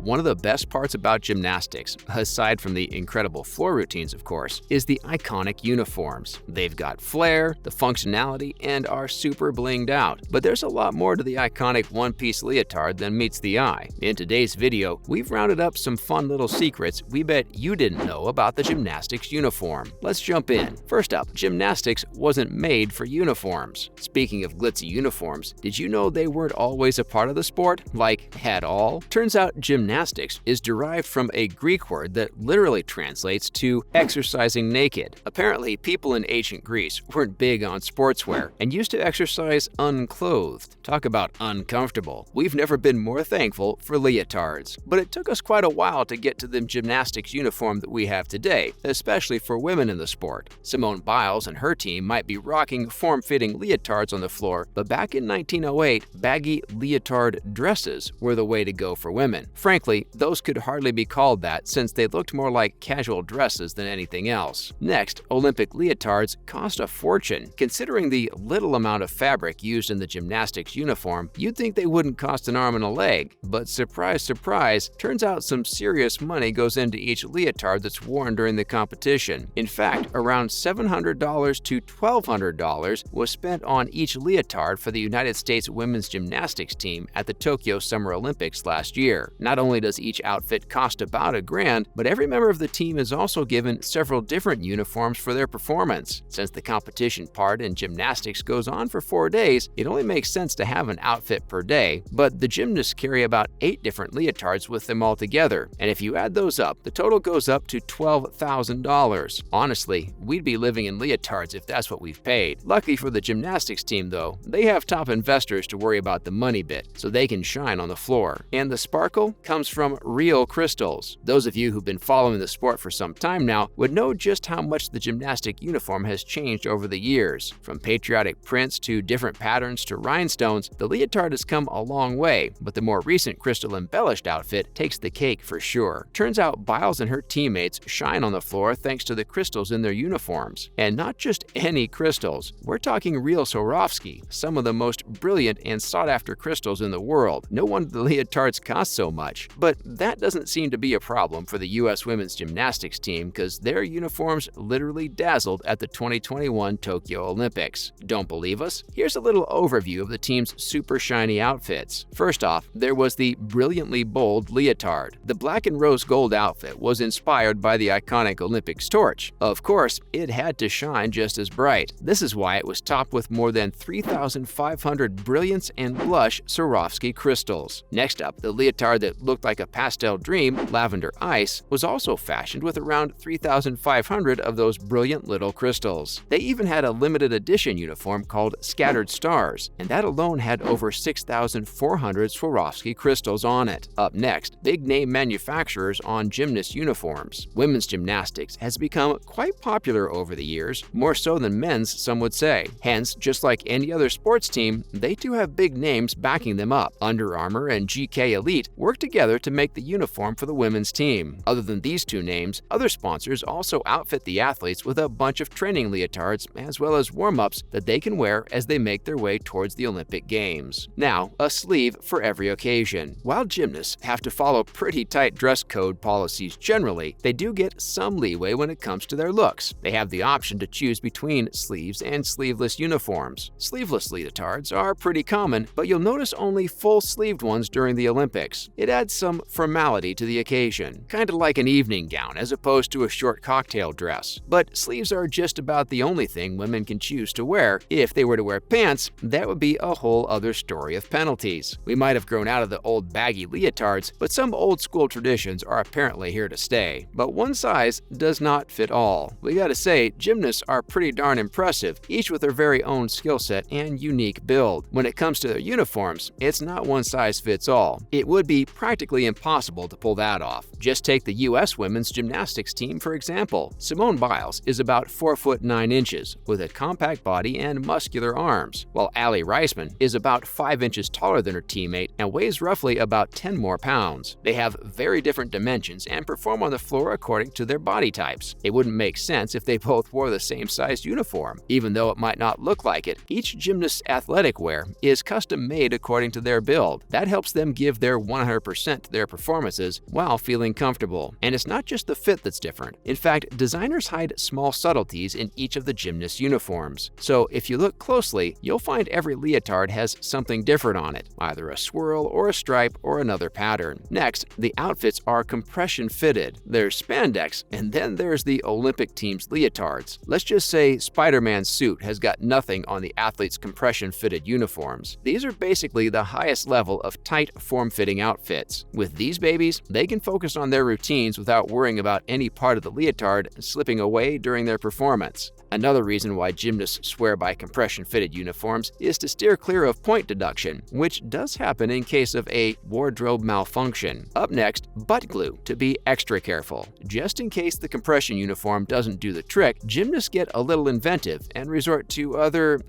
One of the best parts about gymnastics, aside from the incredible floor routines of course, is the iconic uniforms. They've got flair, the functionality, and are super blinged out. But there's a lot more to the iconic one-piece leotard than meets the eye. In today's video, we've rounded up some fun little secrets we bet you didn't know about the gymnastics uniform. Let's jump in. First up, gymnastics wasn't made for uniforms. Speaking of glitzy uniforms, did you know they weren't always a part of the sport? Like, at all? Turns out gymnastics is derived from a Greek word that literally translates to exercising naked. Apparently, people in ancient Greece weren't big on sportswear and used to exercise unclothed. Talk about uncomfortable. We've never been more thankful for leotards. But it took us quite a while to get to the gymnastics uniform that we have today, especially for women in the sport. Simone Biles and her team might be rocking form-fitting leotards on the floor, but back in 1908, baggy leotard dresses were the way to go for women. Frankly, those could hardly be called that since they looked more like casual dresses than anything else. Next, Olympic leotards cost a fortune. Considering the little amount of fabric used in the gymnastics uniform, you'd think they wouldn't cost an arm and a leg. But surprise, surprise, turns out some serious money goes into each leotard that's worn during the competition. In fact, around $700 to $1,200 was spent on each leotard for the United States women's gymnastics team at the Tokyo Summer Olympics last year. Not only does each outfit cost about $1,000, but every member of the team is also given several different uniforms for their performance. Since the competition part in gymnastics goes on for 4 days, it only makes sense to have an outfit per day, but the gymnasts carry about 8 different leotards with them all together, and if you add those up, the total goes up to $12,000. Honestly, we'd be living in leotards if that's what we've paid. Lucky for the gymnastics team though, they have top investors to worry about the money bit, so they can shine on the floor. And the sparkle comes from real crystals. Those of you who've been following the sport for some time now would know just how much the gymnastic uniform has changed over the years. From patriotic prints to different patterns to rhinestones, the leotard has come a long way, but the more recent crystal-embellished outfit takes the cake for sure. Turns out Biles and her teammates shine on the floor thanks to the crystals in their uniforms. And not just any crystals. We're talking real Swarovski, some of the most brilliant and sought-after crystals in the world. No wonder the leotards cost so much. But that doesn't seem to be a problem for the US women's gymnastics team because their uniforms literally dazzled at the 2021 Tokyo Olympics. Don't believe us? Here's a little overview of the team's super shiny outfits. First off, there was the brilliantly bold leotard. The black and rose gold outfit was inspired by the iconic Olympics torch. Of course, it had to shine just as bright. This is why it was topped with more than 3,500 brilliance and blush Swarovski crystals. Next up, the leotard that looked like a pastel dream, lavender ice, was also fashioned with around 3,500 of those brilliant little crystals. They even had a limited edition uniform called Scattered Stars, and that alone had over 6,400 Swarovski crystals on it. Up next, big-name manufacturers on gymnast uniforms. Women's gymnastics has become quite popular over the years, more so than men's, some would say. Hence, just like any other sports team, they too have big names backing them up. Under Armour and GK Elite work together to make the uniform for the women's team. Other than these two names, other sponsors also outfit the athletes with a bunch of training leotards as well as warm-ups that they can wear as they make their way towards the Olympic Games. Now, a sleeve for every occasion. While gymnasts have to follow pretty tight dress code policies generally, they do get some leeway when it comes to their looks. They have the option to choose between sleeves and sleeveless uniforms. Sleeveless leotards are pretty common, but you'll notice only full-sleeved ones during the Olympics. It adds some formality to the occasion, kind of like an evening gown as opposed to a short cocktail dress. But sleeves are just about the only thing women can choose to wear. If they were to wear pants, that would be a whole other story of penalties. We might have grown out of the old baggy leotards, but some old-school traditions are apparently here to stay. But one size does not fit all. We gotta say, gymnasts are pretty darn impressive, each with their very own skill set and unique build. When it comes to their uniforms, it's not one size fits all. It would be practically impossible to pull that off. Just take the US women's gymnastics team for example. Simone Biles is about 4 foot 9 inches, with a compact body and muscular arms, while Allie Reisman is about 5 inches taller than her teammate and weighs roughly about 10 more pounds. They have very different dimensions and perform on the floor according to their body types. It wouldn't make sense if they both wore the same sized uniform. Even though it might not look like it, each gymnast's athletic wear is custom made according to their build. That helps them give their 100% to their performances while feeling comfortable. And it's not just the fit that's different. In fact, designers hide small subtleties in each of the gymnast uniforms. So if you look closely, you'll find every leotard has something different on it, either a swirl or a stripe or another pattern. Next, the outfits are compression fitted. There's spandex, and then there's the Olympic team's leotards. Let's just say Spider-Man's suit has got nothing on the athlete's compression fitted uniforms. These are basically the highest level of tight form-fitting outfits. With these babies, they can focus on their routines without worrying about any part of the leotard slipping away during their performance. Another reason why gymnasts swear by compression-fitted uniforms is to steer clear of point deduction, which does happen in case of a wardrobe malfunction. Up next, butt glue, to be extra careful. Just in case the compression uniform doesn't do the trick, gymnasts get a little inventive and resort to other,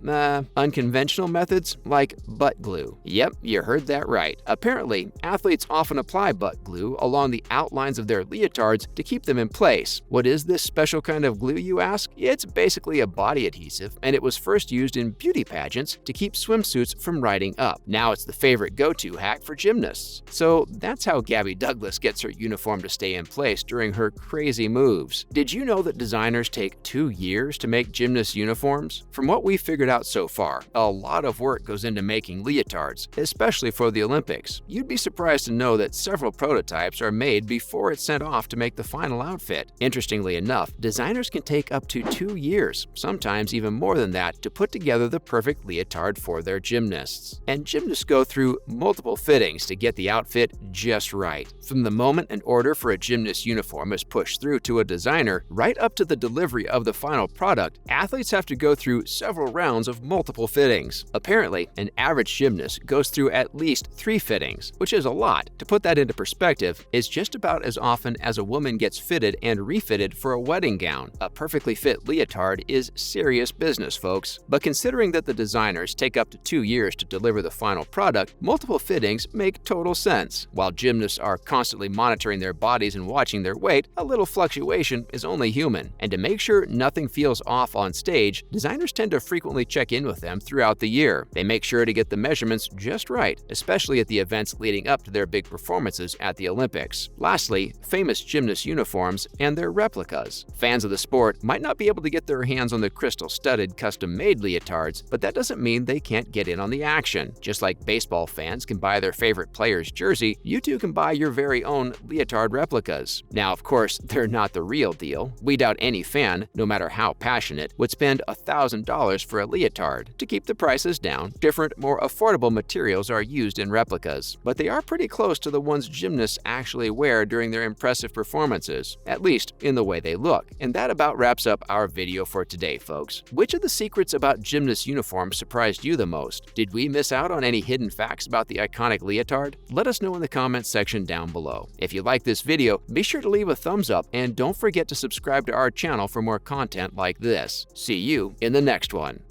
unconventional methods like butt glue. Yep, you heard that right. Apparently, athletes often apply butt glue along the outlines of their leotards to keep them in place. What is this special kind of glue, you ask? It's basically a body adhesive, and it was first used in beauty pageants to keep swimsuits from riding up. Now it's the favorite go-to hack for gymnasts. So that's how Gabby Douglas gets her uniform to stay in place during her crazy moves. Did you know that designers take 2 years to make gymnast uniforms? From what we've figured out so far, a lot of work goes into making leotards, especially for the Olympics. You'd be surprised to know that several prototypes are made before it's sent off to make the final outfit. Interestingly enough, designers can take up to 2 years, sometimes even more than that, to put together the perfect leotard for their gymnasts. And gymnasts go through multiple fittings to get the outfit just right. From the moment an order for a gymnast uniform is pushed through to a designer, right up to the delivery of the final product, athletes have to go through several rounds of multiple fittings. Apparently, an average gymnast goes through at least 3 fittings, which is a lot. To put that into perspective, it's just about as often as a woman gets fitted and refitted for a wedding gown. A perfectly fit leotard is serious business, folks. But considering that the designers take up to 2 years to deliver the final product, multiple fittings make total sense. While gymnasts are constantly monitoring their bodies and watching their weight, a little fluctuation is only human. And to make sure nothing feels off on stage, designers tend to frequently check in with them throughout the year. They make sure to get the measurements just right, especially at the events leading up to their big performances at the Olympics. Lastly, famous gymnast uniforms and their replicas. Fans of the sport might not be able to get their hands on the crystal-studded, custom-made leotards, but that doesn't mean they can't get in on the action. Just like baseball fans can buy their favorite player's jersey, you too can buy your very own leotard replicas. Now, of course, they're not the real deal. We doubt any fan, no matter how passionate, would spend $1,000 for a leotard. To keep the prices down, different, more affordable materials are used in replicas, but they are pretty close to the ones gymnasts actually wear during their impressive performances, at least in the way they look. And that about wraps up our video for today, folks. Which of the secrets about gymnast uniforms surprised you the most? Did we miss out on any hidden facts about the iconic leotard? Let us know in the comments section down below. If you like this video, be sure to leave a thumbs up and don't forget to subscribe to our channel for more content like this. See you in the next one.